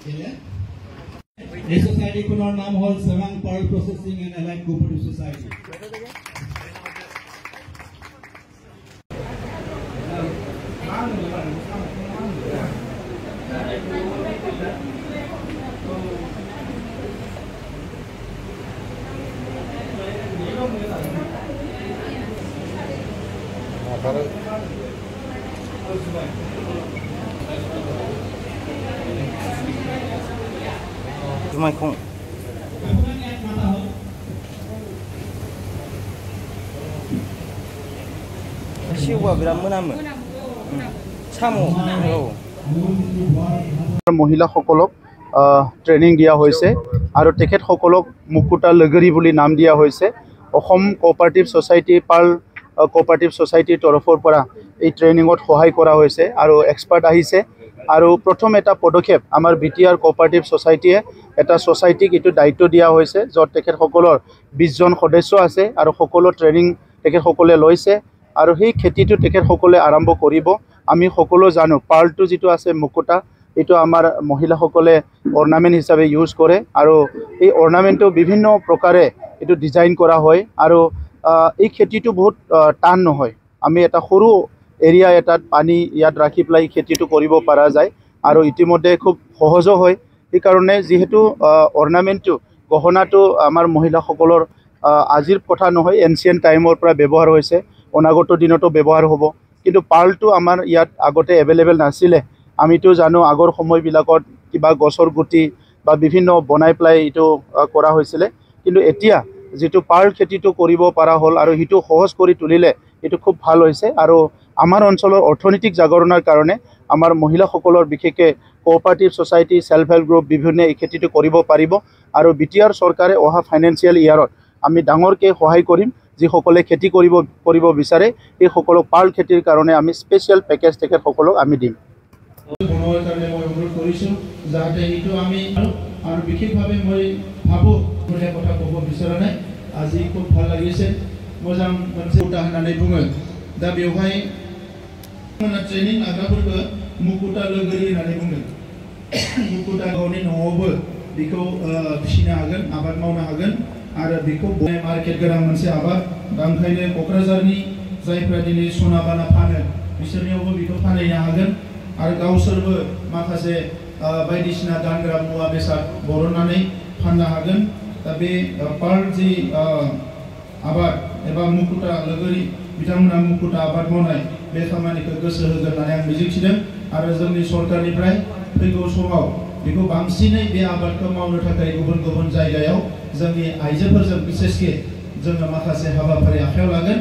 এই সোসাইটিখনৰ নাম হ'ল চেৱাং pearl processing and allied cooperative society. Mai không siwa biram monamu samu মহিলাসকলক ট্ৰেইনিং দিয়া হৈছে আৰু তেখেতসকলক মুকুতা লগৰী বুলি নাম দিয়া হৈছে। Asom cooperative society pearl cooperative সোসাইটিৰ তৰফৰ পৰা এই ট্ৰেইনিঙত সহায় কৰা হৈছে আৰু এক্সপাৰ্ট আহিছে। আৰু প্ৰথম এটা পদক্ষেপ আমাৰ বিটিআৰ কোঅপাৰেটিভ সোসাইটিয়ে এটা সোসাইটিক এটো দায়িত্ব দিয়া হৈছে, য'ত তেখেতসকলৰ 20 জন সদস্য আছে আৰু সকলো ট্ৰেইনিং তেখেতসকলে লৈছে আৰু সেই খেতিটো তেখেতসকলে আৰম্ভ কৰিব। আমি সকলো জানো পাৰ্লটো যেটো আছে মুকুতা, এটো আমাৰ মহিলাসকলে অৰ্নামেন্ট হিচাপে ইউজ কৰে আৰু এই অৰ্নামেন্টটো বিভিন্ন প্ৰকাৰে এটো ডিজাইন কৰা হয় আৰু এই খেতিটো বহুত টান নহয়। আমি এটা সৰু এৰিয়া এটাত পানী ইয়াত ৰাখি পেলাই খেতিটো কৰিব পৰা যায় আৰু ইতিমধ্যে খুব সহজ হয়। এই কাৰণে যেহেতু অৰ্নামেন্টটো গহনাটো আমাৰ মহিলাসকলৰ আজিৰ কথা নহয়, এনচিয়েন্ট টাইমৰ পৰা ব্যৱহাৰ হৈছে, অনাগত দিনতো ব্যৱহাৰ হ'ব। কিন্তু পাৰ্লটো আমাৰ ইয়াত আগতে এভেইলেবল নাছিলে। আমিতো জানো আগৰ সময়বিলাকত কিবা গছৰ গুটি বা বিভিন্ন বনাই পেলাই এটো কৰা হৈছিলে, কিন্তু এতিয়া যেটো পাৰ্ল খেতিটো কৰিব পৰা হ'ল আৰু হিটো সহজ কৰি তুলিলে এটো খুব ভাল হৈছে। আৰু আমাৰ অঞ্চলৰ অৰ্থনৈতিক জাগৰণৰ কাৰণে আমাৰ মহিলাসকলৰ বিশেষকৈ cooperative society self help group বিভিন্ন এই খেতিটো কৰিব পাৰিব আৰু বিটিআৰ চৰকাৰে অহা ফাইনেন্সিয়েল ইয়াৰত আমি ডাঙৰকৈ সহায় কৰিম। যিসকলে খেতি কৰিব বিচাৰে এই সকলক পাৰ্ল খেতিৰ কাৰণে আমি স্পেচিয়েল পেকেজ তেখেতসকলক আমি দিম। বনোৱাৰ কাৰণে মই অনুৰোধ কৰিছোঁ যাতে এইটো আমি আৰু বিশেষভাৱে মই ভাবোঁ কথা ক'ব বিচৰা নাই। আজি খুব ভাল লাগিছে, मोजां मोनसे मुकुता होननानै बुङो। दा बेवहाय ट्रेनिं लाग्राफोरखौ मुकुता लोगोरि होननानै बुङो। मुकुता गावनि न'आवबो बेखौ फिसिनो हागोन, आबाद मावनो हागोन आरो बेखौ मार्केट गोनां मोनसे आबाद। दा ओंखायनो क'क्राझारनि जायफ्रा दिनै सना बाना फानो बिसोरनियावबो बेखौ फानहैनो हागोन आरो गावसोरबो माखासे बायदिसिना गानग्रा मुवा बेसाद बरननानै फाननो हागोन। दा बे पार्ल जि आबाद एबा मुकुता लोगोरि बिथांमोना मुकुता आबाद मावनाय बे खामानिखौ गोसो होगोन होननानै आं मिजिंथिदों आरो जोंनि सरकारनिफ्राय फैगौ समाव बेखौ बांसिनै बे आबादखौ मावनो थाखाय गुबुन गुबुन जायगायाव जोंनि आइजोफोरजों बिसेसके जोङो माखासे हाबाफारि आखायाव लागोन।